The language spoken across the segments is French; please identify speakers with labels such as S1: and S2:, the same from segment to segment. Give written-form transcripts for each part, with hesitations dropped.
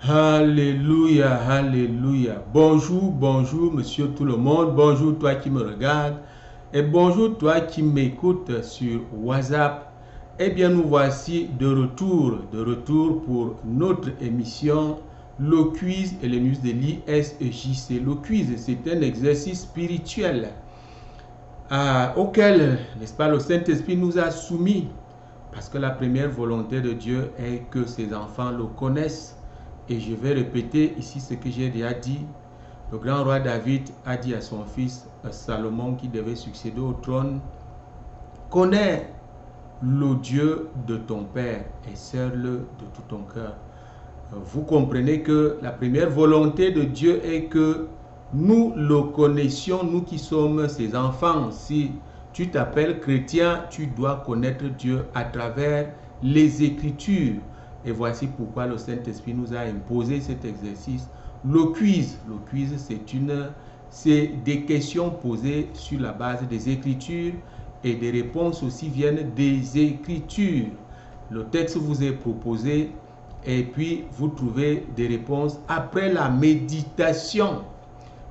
S1: Alléluia, alléluia. Bonjour, bonjour, monsieur tout le monde. Bonjour, toi qui me regardes. Et bonjour, toi qui m'écoutes sur WhatsApp. Eh bien, nous voici de retour pour notre émission, le quiz et les news de l'ISJC. Le quiz, c'est un exercice spirituel auquel, n'est-ce pas, le Saint-Esprit nous a soumis. Parce que la première volonté de Dieu est que ses enfants le connaissent. Et je vais répéter ici ce que j'ai déjà dit. Le grand roi David a dit à son fils Salomon qui devait succéder au trône: connais le Dieu de ton père et sers-le de tout ton cœur. Vous comprenez que la première volonté de Dieu est que nous le connaissions, nous qui sommes ses enfants. Si tu t'appelles chrétien, tu dois connaître Dieu à travers les Écritures. Et voici pourquoi le Saint-Esprit nous a imposé cet exercice. Le quiz, c'est des questions posées sur la base des Écritures et des réponses aussi viennent des Écritures. Le texte vous est proposé et puis vous trouvez des réponses après la méditation.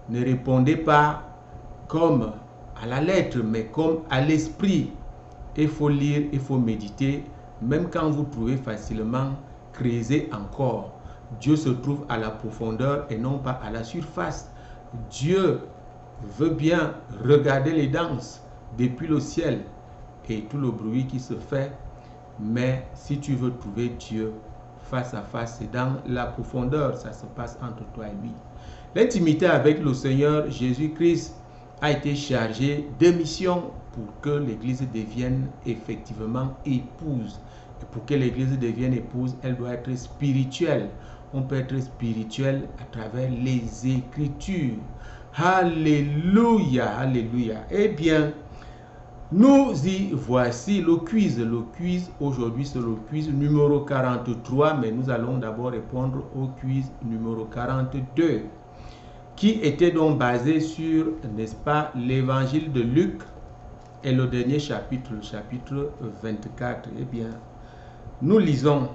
S1: Ne répondez pas comme à la lettre, mais comme à l'esprit. Il faut lire, il faut méditer. Même quand vous trouvez facilement, creusez encore. Dieu se trouve à la profondeur et non pas à la surface. Dieu veut bien regarder les danses depuis le ciel et tout le bruit qui se fait. Mais si tu veux trouver Dieu face à face, c'est dans la profondeur, ça se passe entre toi et lui. L'intimité avec le Seigneur Jésus-Christ a été chargée de missions pour que l'Église devienne effectivement épouse. Et pour que l'Église devienne épouse, elle doit être spirituelle. On peut être spirituel à travers les Écritures. Alléluia, alléluia. Eh bien, nous y voici le quiz. Le quiz aujourd'hui, c'est le quiz numéro 43, mais nous allons d'abord répondre au quiz numéro 42, qui était donc basé sur, n'est-ce pas, l'évangile de Luc et le dernier chapitre, le chapitre 24. Eh bien, nous lisons,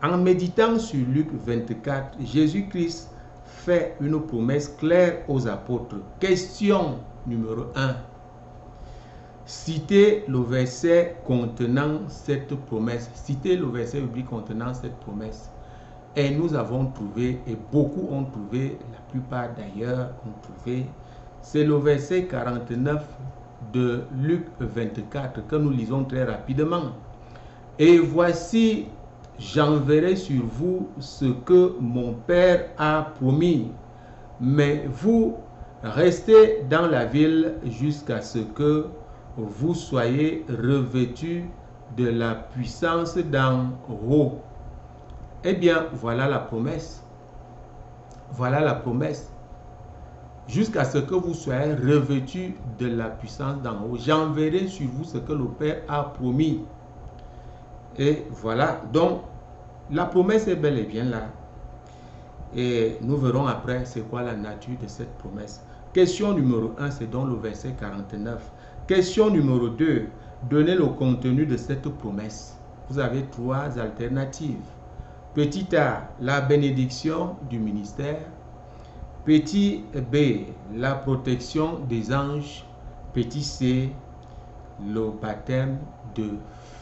S1: en méditant sur Luc 24, Jésus-Christ fait une promesse claire aux apôtres. Question numéro 1. Citez le verset contenant cette promesse. Citez le verset biblique contenant cette promesse. Et nous avons trouvé, et beaucoup ont trouvé, la plupart d'ailleurs ont trouvé, c'est le verset 49 de Luc 24 que nous lisons très rapidement. Et voici, j'enverrai sur vous ce que mon Père a promis, mais vous restez dans la ville jusqu'à ce que vous soyez revêtus de la puissance d'en haut. Eh bien, voilà la promesse. Voilà la promesse. Jusqu'à ce que vous soyez revêtus de la puissance d'en haut. J'enverrai sur vous ce que le Père a promis. Et voilà. Donc, la promesse est bel et bien là. Et nous verrons après c'est quoi la nature de cette promesse. Question numéro 1, c'est donc le verset 49. Question numéro 2, donnez le contenu de cette promesse. Vous avez trois alternatives. Petit A, la bénédiction du ministère. Petit B, la protection des anges. Petit C, le baptême de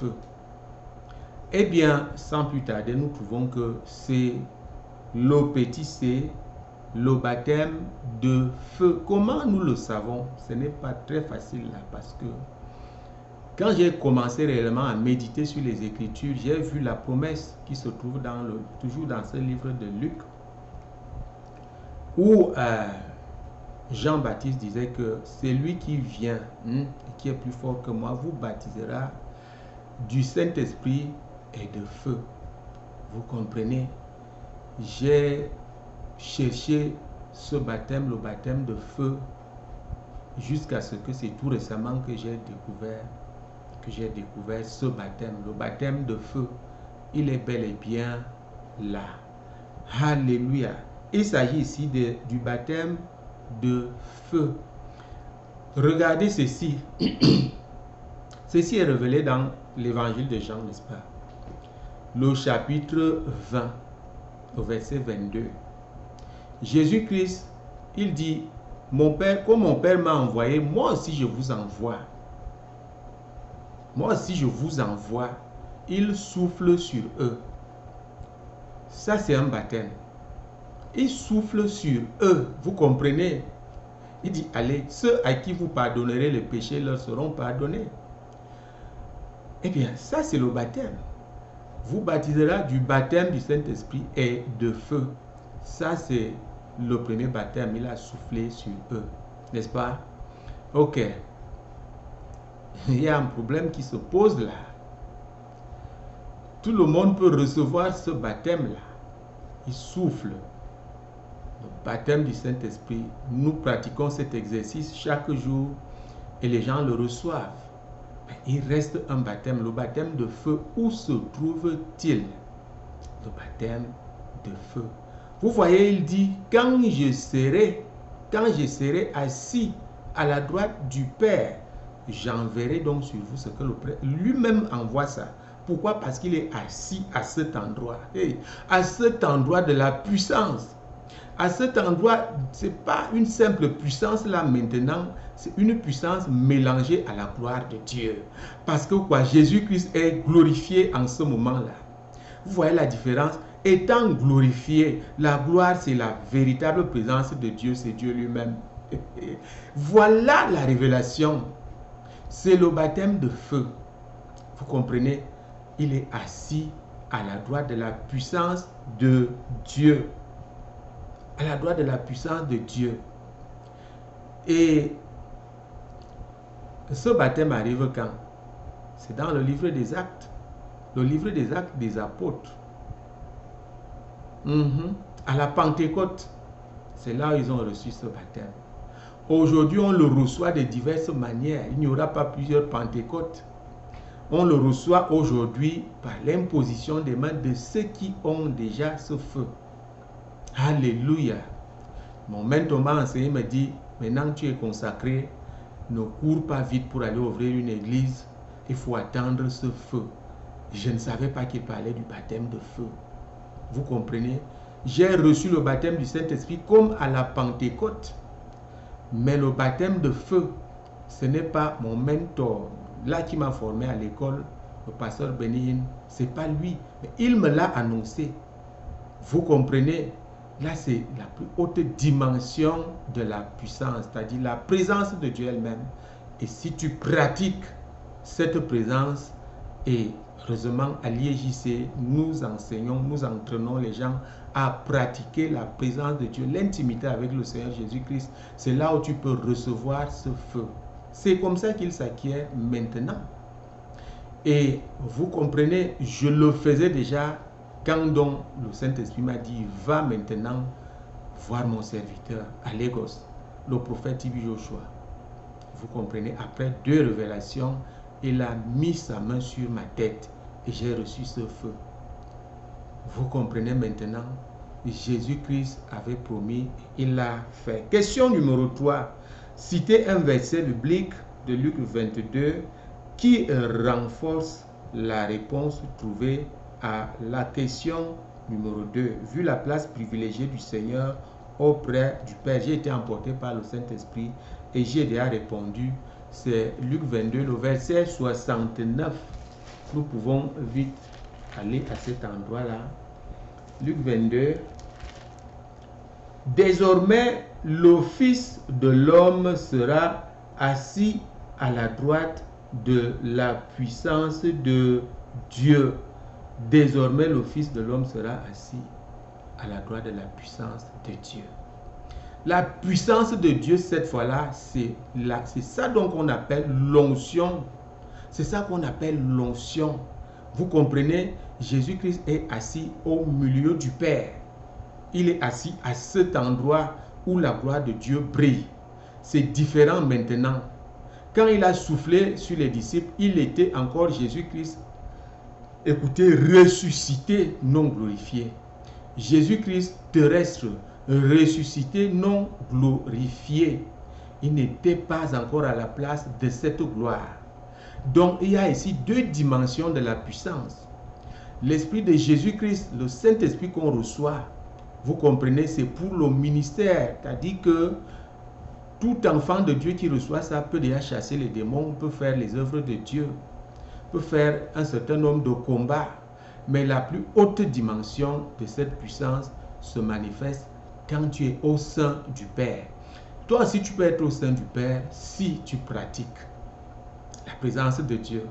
S1: feu. Eh bien, sans plus tarder, nous trouvons que c'est le petit C, le baptême de feu. Comment nous le savons? Ce n'est pas très facile là, parce que quand j'ai commencé réellement à méditer sur les Écritures, j'ai vu la promesse qui se trouve toujours dans ce livre de Luc, où Jean-Baptiste disait que c'est lui qui vient, et qui est plus fort que moi, vous baptisera du Saint-Esprit et de feu. Vous comprenez? J'ai cherché ce baptême, le baptême de feu, jusqu'à ce que c'est tout récemment que j'ai découvert ce baptême, le baptême de feu. Il est bel et bien là. Alléluia. Il s'agit ici du baptême de feu. Regardez ceci. Ceci est révélé dans l'évangile de Jean, n'est-ce pas? Le chapitre 20. au verset 22. Jésus-Christ, il dit, mon Père, comme mon Père m'a envoyé, moi aussi je vous envoie. Moi aussi je vous envoie. Il souffle sur eux. Ça c'est un baptême. Il souffle sur eux. Vous comprenez? Il dit, allez, ceux à qui vous pardonnerez les péchés leur seront pardonnés. Eh bien, ça c'est le baptême. Vous baptisera du baptême du Saint-Esprit et de feu. Ça c'est le premier baptême. Il a soufflé sur eux. N'est-ce pas? Ok. Il y a un problème qui se pose là. Tout le monde peut recevoir ce baptême-là. Il souffle. Le baptême du Saint-Esprit. Nous pratiquons cet exercice chaque jour et les gens le reçoivent. Mais il reste un baptême. Le baptême de feu, où se trouve-t-il? Le baptême de feu. Vous voyez, il dit, quand je serai assis à la droite du Père, j'enverrai donc sur vous ce que le Père lui-même envoie ça. Pourquoi? Parce qu'il est assis à cet endroit. Hey, à cet endroit de la puissance. À cet endroit, ce n'est pas une simple puissance là maintenant, c'est une puissance mélangée à la gloire de Dieu. Parce que quoi? Jésus-Christ est glorifié en ce moment-là. Vous voyez la différence? Étant glorifié, la gloire c'est la véritable présence de Dieu, c'est Dieu lui-même. Voilà la révélation. C'est le baptême de feu. Vous comprenez? Il est assis à la droite de la puissance de Dieu. À la droite de la puissance de Dieu. Et ce baptême arrive quand? C'est dans le livre des Actes. Le livre des Actes des Apôtres. À la Pentecôte. C'est là où ils ont reçu ce baptême. Aujourd'hui, on le reçoit de diverses manières. Il n'y aura pas plusieurs Pentecôtes. On le reçoit aujourd'hui par l'imposition des mains de ceux qui ont déjà ce feu. Alléluia. Mon mentor m'a enseigné, me dit, maintenant tu es consacré, ne cours pas vite pour aller ouvrir une église, il faut attendre ce feu. Je ne savais pas qu'il parlait du baptême de feu. Vous comprenez? J'ai reçu le baptême du Saint-Esprit comme à la Pentecôte. Mais le baptême de feu, ce n'est pas mon mentor, là qui m'a formé à l'école, le pasteur Bénin, ce n'est pas lui. Mais il me l'a annoncé. Vous comprenez? Là, c'est la plus haute dimension de la puissance, c'est-à-dire la présence de Dieu elle-même. Et si tu pratiques cette présence, et heureusement à l'IEJC, nous enseignons, nous entraînons les gens à pratiquer la présence de Dieu, l'intimité avec le Seigneur Jésus-Christ. C'est là où tu peux recevoir ce feu. C'est comme ça qu'il s'acquiert maintenant. Et vous comprenez, je le faisais déjà quand donc le Saint-Esprit m'a dit, va maintenant voir mon serviteur à Lagos, le prophète Tibi Joshua. Vous comprenez, après 2 révélations, il a mis sa main sur ma tête et j'ai reçu ce feu. Vous comprenez maintenant, Jésus-Christ avait promis, il l'a fait. Question numéro 3. Citez un verset biblique de Luc 22 qui renforce la réponse trouvée à la question numéro 2. Vu la place privilégiée du Seigneur auprès du Père, j'ai été emporté par le Saint-Esprit et j'ai déjà répondu. C'est Luc 22, le verset 69. Nous pouvons vite aller à cet endroit-là. Luc 22. Désormais, le Fils de l'homme sera assis à la droite de la puissance de Dieu. Désormais, le Fils de l'homme sera assis à la droite de la puissance de Dieu. La puissance de Dieu, cette fois-là, c'est ça donc qu'on appelle l'onction. C'est ça qu'on appelle l'onction. Vous comprenez, Jésus-Christ est assis au milieu du Père. Il est assis à cet endroit où la gloire de Dieu brille. C'est différent maintenant. Quand il a soufflé sur les disciples, il était encore Jésus-Christ, écoutez, ressuscité, non glorifié. Jésus-Christ terrestre, ressuscité, non glorifié. Il n'était pas encore à la place de cette gloire. Donc, il y a ici 2 dimensions de la puissance. L'Esprit de Jésus-Christ, le Saint-Esprit qu'on reçoit, vous comprenez, c'est pour le ministère. C'est-à-dire que tout enfant de Dieu qui reçoit ça peut déjà chasser les démons, peut faire les œuvres de Dieu, peut faire un certain nombre de combats. Mais la plus haute dimension de cette puissance se manifeste quand tu es au sein du Père. Toi aussi, tu peux être au sein du Père si tu pratiques la présence de Dieu.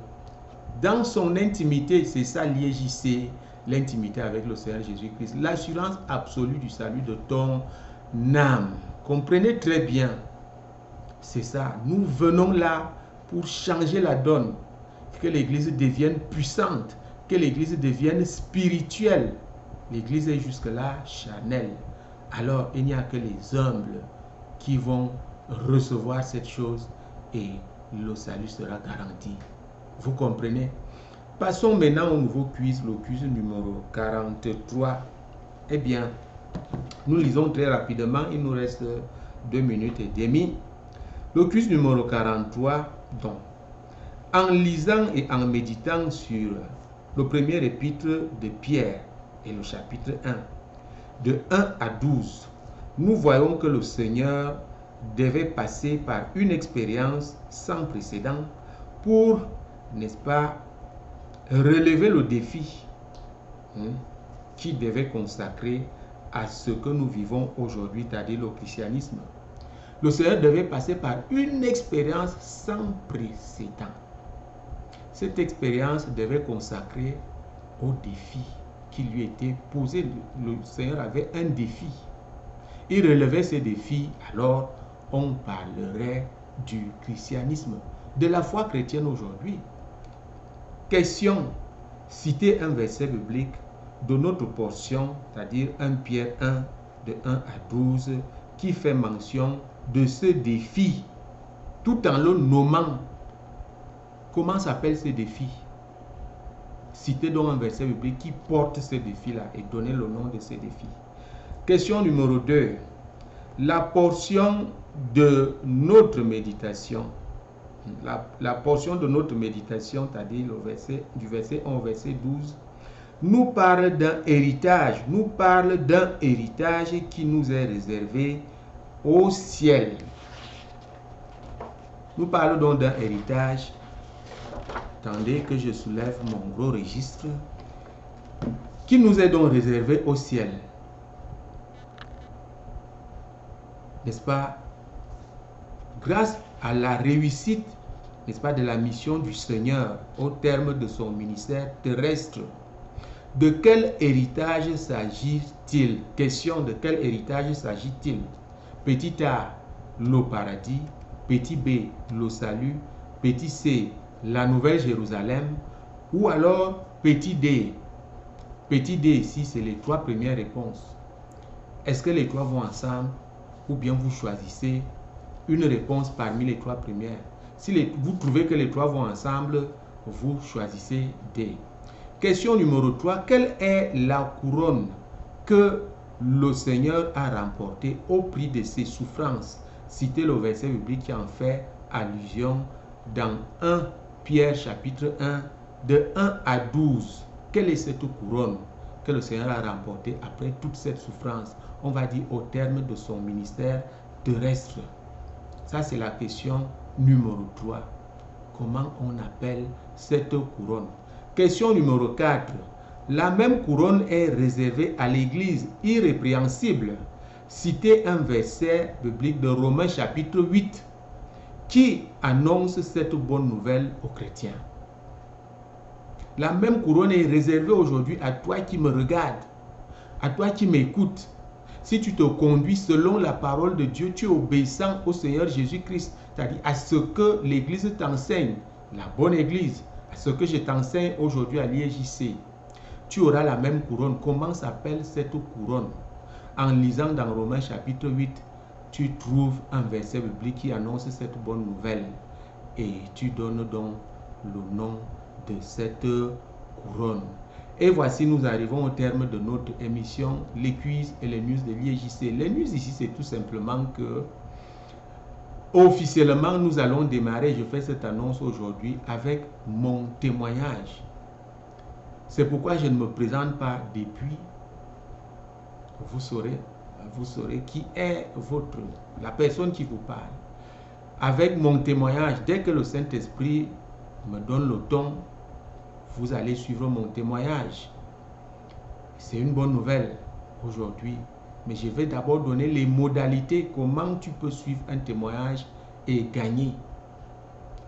S1: Dans son intimité, c'est ça l'IEJC, l'intimité avec le Seigneur Jésus-Christ, l'assurance absolue du salut de ton âme. Comprenez très bien, c'est ça. Nous venons là pour changer la donne, que l'Église devienne puissante, que l'Église devienne spirituelle. L'Église est jusque-là charnelle. Alors, il n'y a que les humbles qui vont recevoir cette chose et le salut sera garanti. Vous comprenez? Passons maintenant au nouveau quiz, le quiz numéro 43. Eh bien, nous lisons très rapidement, il nous reste 2 minutes et demie. Le quiz numéro 43, donc, en lisant et en méditant sur le premier épître de Pierre et le chapitre 1, de 1 à 12, nous voyons que le Seigneur devait passer par une expérience sans précédent pour, n'est-ce pas, relever le défi qui devait consacrer à ce que nous vivons aujourd'hui, c'est-à-dire le christianisme. Le Seigneur devait passer par une expérience sans précédent. Cette expérience devait consacrer au défi qui lui était posé. Le Seigneur avait un défi. Il relevait ce défi, alors on parlerait du christianisme, de la foi chrétienne aujourd'hui. Question, citez un verset biblique de notre portion, c'est-à-dire 1 Pierre 1, de 1 à 12, qui fait mention de ce défi, tout en le nommant. Comment s'appelle ce défi? Citez donc un verset biblique qui porte ce défi-là et donnez le nom de ce défi. Question numéro 2. La portion de notre méditation, la portion de notre méditation, c'est-à-dire le verset, du verset 1 au verset 12, nous parle d'un héritage, qui nous est réservé au ciel. Nous parlons donc d'un héritage. Attendez que je soulève mon gros registre, qui nous est donc réservé au ciel. N'est-ce pas? Grâce à la réussite, n'est-ce pas, de la mission du Seigneur au terme de son ministère terrestre. De quel héritage s'agit-il? Question, de quel héritage s'agit-il? Petit A, le paradis. Petit B, le salut. Petit C, la nouvelle Jérusalem. Ou alors petit D. Petit D ici, c'est les 3 premières réponses. Est-ce que les 3 vont ensemble? Ou bien vous choisissez une réponse parmi les 3 premières. Si vous trouvez que les 3 vont ensemble, vous choisissez D. Question numéro 3. Quelle est la couronne que le Seigneur a remportée au prix de ses souffrances? Citez le verset biblique qui en fait allusion dans 1 Pierre chapitre 1, de 1 à 12. Quelle est cette couronne que le Seigneur a remportée après toute cette souffrance? On va dire au terme de son ministère terrestre. Ça, c'est la question numéro 3. Comment on appelle cette couronne? Question numéro 4. La même couronne est réservée à l'Église irrépréhensible. Citez un verset biblique de Romains chapitre 8 qui annonce cette bonne nouvelle aux chrétiens. La même couronne est réservée aujourd'hui à toi qui me regardes, à toi qui m'écoutes. Si tu te conduis selon la parole de Dieu, tu es obéissant au Seigneur Jésus-Christ, c'est-à-dire à ce que l'Église t'enseigne, la bonne Église, à ce que je t'enseigne aujourd'hui à l'IEJC, tu auras la même couronne. Comment s'appelle cette couronne? En lisant dans Romains chapitre 8, tu trouves un verset biblique qui annonce cette bonne nouvelle et tu donnes donc le nom de cette couronne. Et voici, nous arrivons au terme de notre émission, les quiz et les news de l'IEJC. Les news ici, c'est tout simplement que officiellement, nous allons démarrer, je fais cette annonce aujourd'hui avec mon témoignage. C'est pourquoi je ne me présente pas depuis. Vous saurez qui est la personne qui vous parle. Avec mon témoignage, dès que le Saint-Esprit me donne le ton, vous allez suivre mon témoignage. C'est une bonne nouvelle aujourd'hui. Mais je vais d'abord donner les modalités, comment tu peux suivre un témoignage et gagner.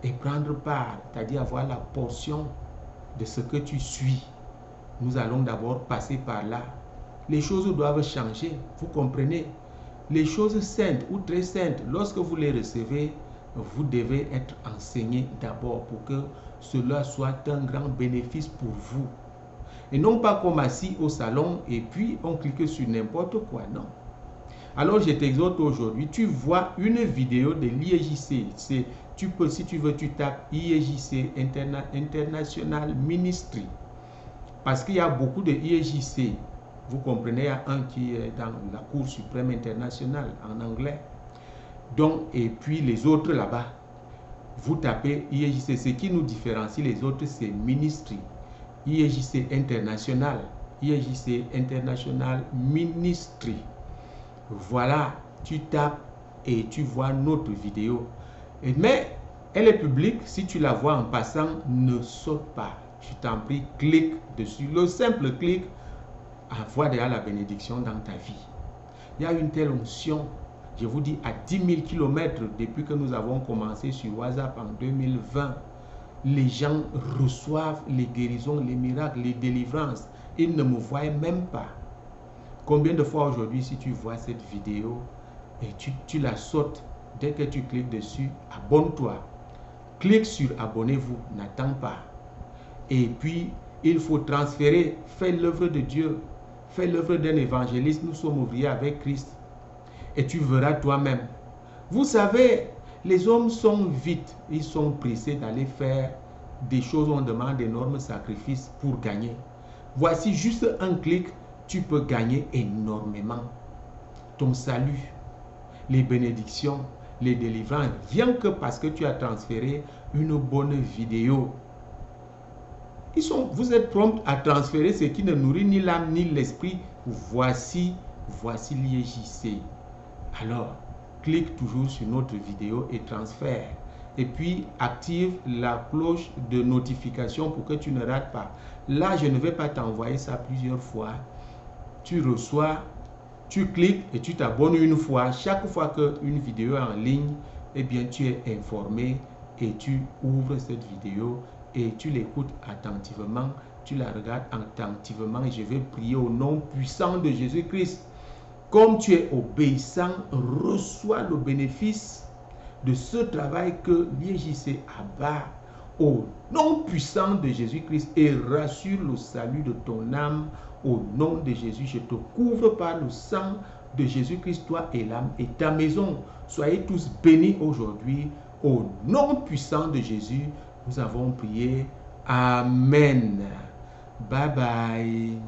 S1: Et prendre part, c'est-à-dire avoir la portion de ce que tu suis. Nous allons d'abord passer par là. Les choses doivent changer, vous comprenez. Les choses saintes ou très saintes, lorsque vous les recevez, vous devez être enseigné d'abord pour que cela soit un grand bénéfice pour vous. Et non pas comme assis au salon et puis on clique sur n'importe quoi, non. Alors je t'exhorte aujourd'hui, tu vois une vidéo de l'IEJC. Tu peux, si tu veux, tu tapes IEJC International Ministry. Parce qu'il y a beaucoup de IEJC. Vous comprenez, il y a un qui est dans la Cour suprême internationale en anglais. Donc, et puis les autres là-bas, vous tapez IEJC. Ce qui nous différencie les autres, c'est Ministry. IEJC International. IEJC International Ministry. Voilà, tu tapes et tu vois notre vidéo. Mais elle est publique, si tu la vois en passant, ne saute pas. Je t'en prie, clique dessus. Le simple clic envoie déjà la bénédiction dans ta vie. Il y a une telle onction, je vous dis, à 10 000 km depuis que nous avons commencé sur WhatsApp en 2020. Les gens reçoivent les guérisons, les miracles, les délivrances. Ils ne me voient même pas. Combien de fois aujourd'hui, si tu vois cette vidéo et tu la sautes, dès que tu cliques dessus, abonne-toi. Clique sur abonnez-vous, n'attends pas. Et puis, il faut transférer, fais l'œuvre de Dieu, fais l'œuvre d'un évangéliste. Nous sommes ouvriers avec Christ. Et tu verras toi-même. Vous savez, les hommes sont vite, ils sont pressés d'aller faire des choses où on demande d'énormes sacrifices pour gagner. Voici juste un clic, tu peux gagner énormément. Ton salut, les bénédictions, les délivrances, rien que parce que tu as transféré une bonne vidéo. Vous êtes prompt à transférer ce qui ne nourrit ni l'âme ni l'esprit. Voici l'IEJC. Alors, clique toujours sur notre vidéo et transfère. Et puis, active la cloche de notification pour que tu ne rates pas. Là, je ne vais pas t'envoyer ça plusieurs fois. Tu reçois, tu cliques et tu t'abonnes une fois. Chaque fois qu'une vidéo est en ligne, eh bien, tu es informé et tu ouvres cette vidéo et tu l'écoutes attentivement. Tu la regardes attentivement et je vais prier au nom puissant de Jésus-Christ. Comme tu es obéissant, reçois le bénéfice de ce travail que l'IEJC abat au nom puissant de Jésus-Christ et rassure le salut de ton âme au nom de Jésus. Je te couvre par le sang de Jésus-Christ, toi et l'âme et ta maison. Soyez tous bénis aujourd'hui au nom puissant de Jésus. Nous avons prié. Amen. Bye bye.